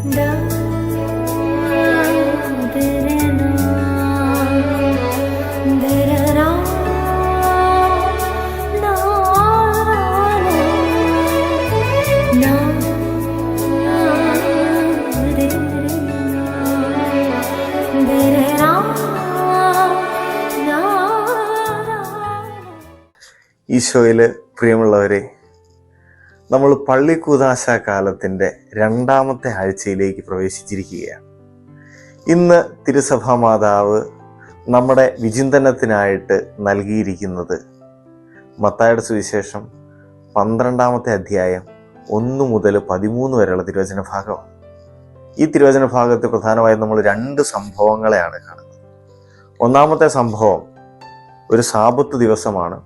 ഈശോയില് പ്രിയമുള്ളവരെ, നമ്മൾ പള്ളി കൂദാശ കാലത്തിൻ്റെ 2ാമത്തെ ആഴ്ചയിലേക്ക് പ്രവേശിച്ചിരിക്കുകയാണ്. ഇന്ന് തിരുസഭാ മാതാവ് നമ്മുടെ വിചിന്തനത്തിനായിട്ട് നൽകിയിരിക്കുന്നത് മത്തായിയുടെ സുവിശേഷം 12ാമത്തെ അധ്യായം 1 മുതൽ 13 വരെയുള്ള തിരുവചന ഭാഗമാണ്. ഈ തിരുവചന ഭാഗത്ത് പ്രധാനമായും നമ്മൾ 2 സംഭവങ്ങളെയാണ് കാണുന്നത്. ഒന്നാമത്തെ സംഭവം ഒരു സാബത്ത് ദിവസമാണ്.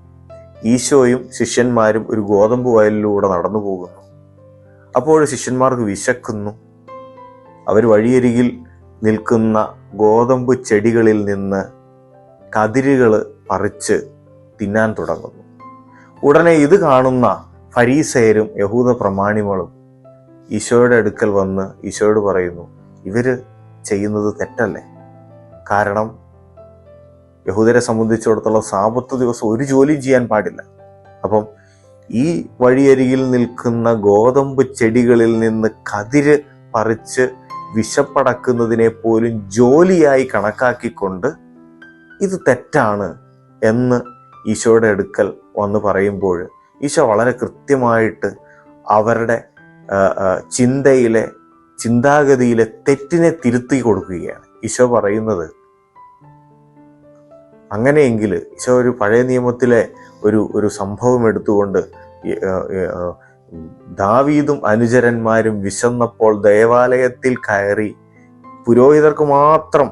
ഈശോയും ശിഷ്യന്മാരും ഒരു ഗോതമ്പ് വയലിലൂടെ നടന്നു പോകുന്നു. അപ്പോൾ ശിഷ്യന്മാർക്ക് വിശക്കുന്നു. അവർ വഴിയരികിൽ നിൽക്കുന്ന ഗോതമ്പ് ചെടികളിൽ നിന്ന് കതിരുകൾ പറിച്ച് തിന്നാൻ തുടങ്ങുന്നു. ഉടനെ ഇത് കാണുന്ന ഫരീസയരും യഹൂദ പ്രമാണികളും ഈശോയുടെ അടുക്കൽ വന്ന് ഈശോയോട് പറയുന്നു, ഇവര് ചെയ്യുന്നത് തെറ്റല്ലേ? കാരണം യഹൂദരെ സംബന്ധിച്ചിടത്തോളം സാബത്ത് ദിവസം ഒരു ജോലിയും ചെയ്യാൻ പാടില്ല. അപ്പം ഈ വഴിയരികിൽ നിൽക്കുന്ന ഗോതമ്പ് ചെടികളിൽ നിന്ന് കതിര് പറിച്ച് വിശപ്പടക്കുന്നതിനെ പോലും ജോലിയായി കണക്കാക്കിക്കൊണ്ട് ഇത് തെറ്റാണ് എന്ന് ഈശോയുടെ അടുക്കൽ വന്ന് പറയുമ്പോൾ ഈശോ വളരെ കൃത്യമായിട്ട് അവരുടെ ചിന്താഗതിയിലെ തെറ്റിനെ തിരുത്തി കൊടുക്കുകയാണ്. ഈശോ പറയുന്നത്, അങ്ങനെയെങ്കിൽ ഈശോ ഒരു പഴയ നിയമത്തിലെ ഒരു സംഭവം എടുത്തുകൊണ്ട് ദാവീദും അനുചരന്മാരും വിശന്നപ്പോൾ ദേവാലയത്തിൽ കയറി പുരോഹിതർക്ക് മാത്രം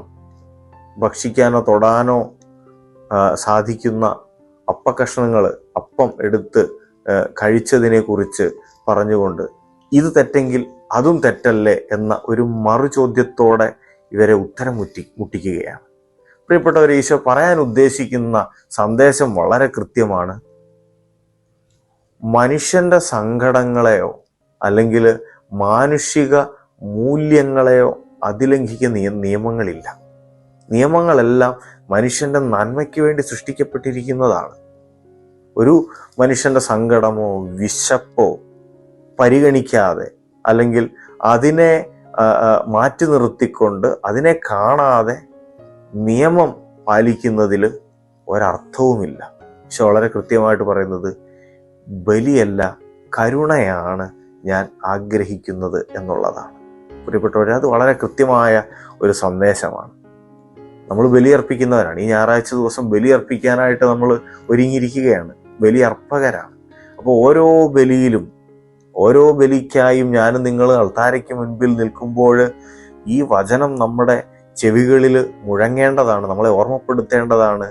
ഭക്ഷിക്കാനോ തൊടാനോ സാധിക്കുന്ന അപ്പം എടുത്ത് കഴിച്ചതിനെ കുറിച്ച് പറഞ്ഞുകൊണ്ട് ഇത് തെറ്റെങ്കിൽ അതും തെറ്റല്ലേ എന്ന ഒരു മറുചോദ്യത്തോടെ ഇവരെ ഉത്തരം മുട്ടിക്കുകയാണ്. പ്രിയപ്പെട്ടവരെ, ഈശോ പറയാൻ ഉദ്ദേശിക്കുന്ന സന്ദേശം വളരെ കൃത്യമാണ്. മനുഷ്യന്റെ സങ്കടങ്ങളെയോ അല്ലെങ്കിൽ മാനുഷിക മൂല്യങ്ങളെയോ അതിലംഘിക്കുന്ന നിയമങ്ങളില്ല. നിയമങ്ങളെല്ലാം മനുഷ്യന്റെ നന്മയ്ക്ക് വേണ്ടി സൃഷ്ടിക്കപ്പെട്ടിരിക്കുന്നതാണ്. ഒരു മനുഷ്യന്റെ സങ്കടമോ വിശപ്പോ പരിഗണിക്കാതെ അല്ലെങ്കിൽ അതിനെ മാറ്റി നിർത്തിക്കൊണ്ട് അതിനെ കാണാതെ നിയമം പാലിക്കുന്നതിൽ ഒരർത്ഥവുമില്ല. പക്ഷെ വളരെ കൃത്യമായിട്ട് പറയുന്നത് ബലിയല്ല, കരുണയാണ് ഞാൻ ആഗ്രഹിക്കുന്നത് എന്നുള്ളതാണ്. പ്രിയപ്പെട്ടവരെ, അത് വളരെ കൃത്യമായ ഒരു സന്ദേശമാണ്. നമ്മൾ ബലിയർപ്പിക്കുന്നവരാണ്. ഈ ഞായറാഴ്ച ദിവസം ബലിയർപ്പിക്കാനായിട്ട് നമ്മൾ ഒരുങ്ങിയിരിക്കുകയാണ്. ബലിയർപ്പകരാണ്. അപ്പോൾ ഓരോ ബലിക്കായും ഞാനും നിങ്ങൾ അൾത്താരയ്ക്ക് മുൻപിൽ നിൽക്കുമ്പോൾ ഈ വചനം നമ്മുടെ ചെവികളിൽ മുഴങ്ങേണ്ടതാണ്, നമ്മളെ ഓർമ്മപ്പെടുത്തേണ്ടതാണ്.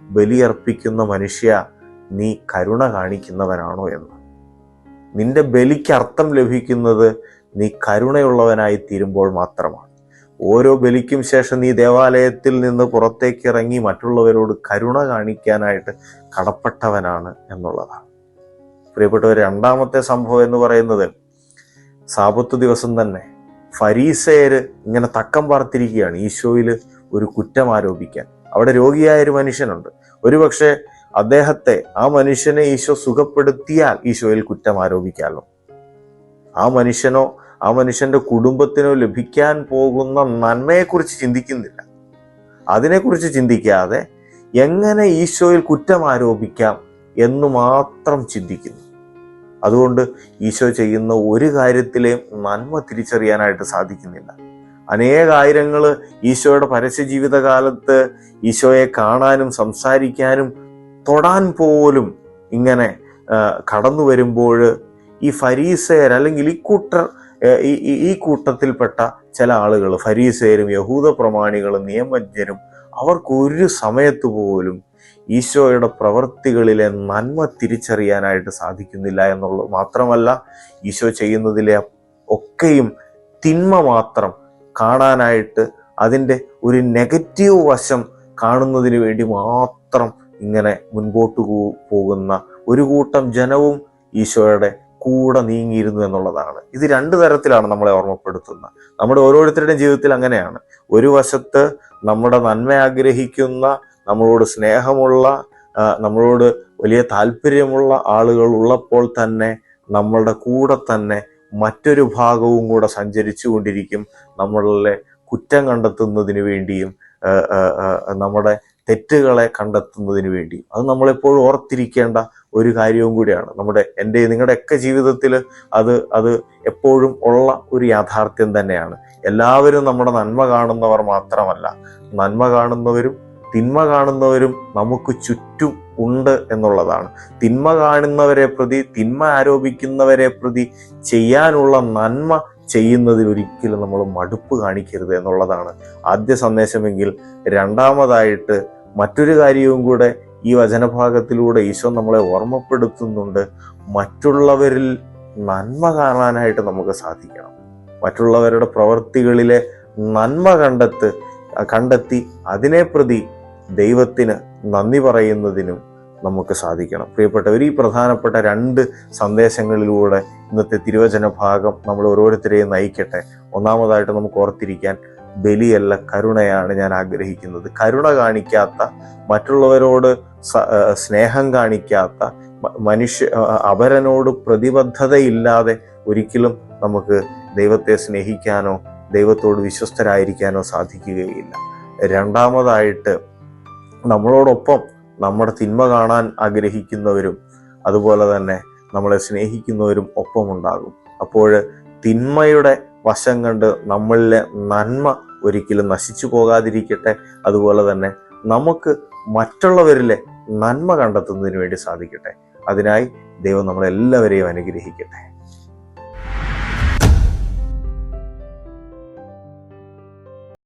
ബലിയർപ്പിക്കുന്ന മനുഷ്യ, നീ കരുണ കാണിക്കുന്നവനാണോ എന്ന്. നിന്റെ ബലിക്ക് അർത്ഥം ലഭിക്കുന്നത് നീ കരുണയുള്ളവനായി തീരുമ്പോൾ മാത്രമാണ്. ഓരോ ബലിക്കും ശേഷം നീ ദേവാലയത്തിൽ നിന്ന് പുറത്തേക്ക് ഇറങ്ങി മറ്റുള്ളവരോട് കരുണ കാണിക്കാനായിട്ട് കടപ്പെട്ടവനാണ് എന്നുള്ളതാണ്. പ്രിയപ്പെട്ടവർ, 2ാമത്തെ സംഭവം എന്ന് പറയുന്നത് സാബത്ത് ദിവസം തന്നെ ഫരീസയര് ഇങ്ങനെ തക്കം പാർത്തിരിക്കുകയാണ് ഈശോയിൽ ഒരു കുറ്റം ആരോപിക്കാൻ. അവിടെ രോഗിയായ ഒരു മനുഷ്യനുണ്ട്. ഒരുപക്ഷെ ആ മനുഷ്യനെ ഈശോ സുഖപ്പെടുത്തിയാൽ ഈശോയിൽ കുറ്റം ആരോപിക്കാമല്ലോ. ആ മനുഷ്യന്റെ കുടുംബത്തിനോ ലഭിക്കാൻ പോകുന്ന നന്മയെക്കുറിച്ച് ചിന്തിക്കുന്നില്ല. അതിനെക്കുറിച്ച് ചിന്തിക്കാതെ എങ്ങനെ ഈശോയിൽ കുറ്റം ആരോപിക്കാം എന്ന് മാത്രം ചിന്തിക്കുന്നു. അതുകൊണ്ട് ഈശോ ചെയ്യുന്ന ഒരു കാര്യത്തിലെയും നന്മ തിരിച്ചറിയാനായിട്ട് സാധിക്കുന്നില്ല. അനേകായിരങ്ങൾ ഈശോയുടെ പരസ്യ ജീവിതകാലത്ത് ഈശോയെ കാണാനും സംസാരിക്കാനും തൊടാൻ പോലും ഇങ്ങനെ കടന്നു വരുമ്പോൾ ഈ ഫരീസയർ അല്ലെങ്കിൽ ഈ കൂട്ടത്തിൽപ്പെട്ട ചില ആളുകൾ, ഫരീസയരും യഹൂദ പ്രമാണികളും നിയമജ്ഞരും, അവർക്കൊരു സമയത്ത് പോലും ഈശോയുടെ പ്രവൃത്തികളിലെ നന്മ തിരിച്ചറിയാനായിട്ട് സാധിക്കുന്നില്ല എന്നുള്ളത് മാത്രമല്ല, ഈശോ ചെയ്യുന്നതിലെ ഒക്കെയും തിന്മ മാത്രം കാണാനായിട്ട് അതിൻ്റെ ഒരു നെഗറ്റീവ് വശം കാണുന്നതിന് വേണ്ടി മാത്രം ഇങ്ങനെ മുൻപോട്ട് പോകുന്ന ഒരു കൂട്ടം ജനവും ഈശോയുടെ കൂടെ നീങ്ങിയിരുന്നു എന്നുള്ളതാണ്. ഇത് രണ്ടു തരത്തിലാണ് നമ്മളെ ഓർമ്മപ്പെടുത്തുന്നത്. നമ്മുടെ ഓരോരുത്തരുടെയും ജീവിതത്തിൽ അങ്ങനെയാണ്. ഒരു വശത്ത് നമ്മുടെ നന്മ ആഗ്രഹിക്കുന്ന, നമ്മളോട് സ്നേഹമുള്ള, നമ്മളോട് വലിയ താല്പര്യമുള്ള ആളുകൾ ഉള്ളപ്പോൾ തന്നെ നമ്മളുടെ കൂടെ തന്നെ മറ്റൊരു ഭാഗവും കൂടെ സഞ്ചരിച്ചു കൊണ്ടിരിക്കും, നമ്മളിലെ കുറ്റം കണ്ടെത്തുന്നതിന് വേണ്ടിയും നമ്മുടെ തെറ്റുകളെ കണ്ടെത്തുന്നതിന് വേണ്ടിയും. അത് നമ്മളെപ്പോഴും ഓർത്തിരിക്കേണ്ട ഒരു കാര്യവും കൂടിയാണ്. നിങ്ങളുടെയൊക്കെ ജീവിതത്തിൽ അത് എപ്പോഴും ഉള്ള ഒരു യാഥാർത്ഥ്യം തന്നെയാണ്. എല്ലാവരും നമ്മുടെ നന്മ കാണുന്നവർ മാത്രമല്ല, നന്മ കാണുന്നവരും തിന്മ കാണുന്നവരും നമുക്ക് ചുറ്റും ഉണ്ട് എന്നുള്ളതാണ്. തിന്മ കാണുന്നവരെ പ്രതി, തിന്മ ആരോപിക്കുന്നവരെ പ്രതി ചെയ്യാനുള്ള നന്മ ചെയ്യുന്നതിൽ ഒരിക്കലും നമ്മൾ മടുപ്പ് കാണിക്കരുത് എന്നുള്ളതാണ് ആദ്യ സന്ദേശമെങ്കിൽ. രണ്ടാമതായിട്ട് മറ്റൊരു കാര്യവും കൂടെ ഈ വചനഭാഗത്തിലൂടെ ഈശോ നമ്മളെ ഓർമ്മപ്പെടുത്തുന്നുണ്ട്. മറ്റുള്ളവരിൽ നന്മ കാണാനായിട്ട് നമുക്ക് സാധിക്കണം. മറ്റുള്ളവരുടെ പ്രവൃത്തികളിലെ നന്മ കണ്ടെത്തി അതിനെ പ്രതി ദൈവത്തിന് നന്ദി പറയുന്നതിനും നമുക്ക് സാധിക്കണം. പ്രിയപ്പെട്ടവർ, ഈ പ്രധാനപ്പെട്ട 2 സന്ദേശങ്ങളിലൂടെ ഇന്നത്തെ തിരുവചന ഭാഗം നമ്മൾ ഓരോരുത്തരെയും നയിക്കട്ടെ. ഒന്നാമതായിട്ട് നമുക്ക് ഓർത്തിരിക്കാൻ, ബലിയല്ല കരുണയാണ് ഞാൻ ആഗ്രഹിക്കുന്നത്. കരുണ കാണിക്കാത്ത, മറ്റുള്ളവരോട് സ്നേഹം കാണിക്കാത്ത, അപരനോട് പ്രതിബദ്ധതയില്ലാതെ ഒരിക്കലും നമുക്ക് ദൈവത്തെ സ്നേഹിക്കാനോ ദൈവത്തോട് വിശ്വസ്തരായിരിക്കാനോ സാധിക്കുകയില്ല. രണ്ടാമതായിട്ട്, നമ്മളോടൊപ്പം നമ്മുടെ തിന്മ കാണാൻ ആഗ്രഹിക്കുന്നവരും അതുപോലെ തന്നെ നമ്മളെ സ്നേഹിക്കുന്നവരും ഒപ്പമുണ്ടാകും. അപ്പോൾ തിന്മയുടെ വശം കണ്ട് നമ്മളിലെ നന്മ ഒരിക്കലും നശിച്ചു പോകാതിരിക്കട്ടെ. അതുപോലെ തന്നെ നമുക്ക് മറ്റുള്ളവരിലെ നന്മ കണ്ടെത്തുന്നതിന് വേണ്ടി സാധിക്കട്ടെ. അതിനായി ദൈവം നമ്മളെല്ലാവരെയും അനുഗ്രഹിക്കട്ടെ.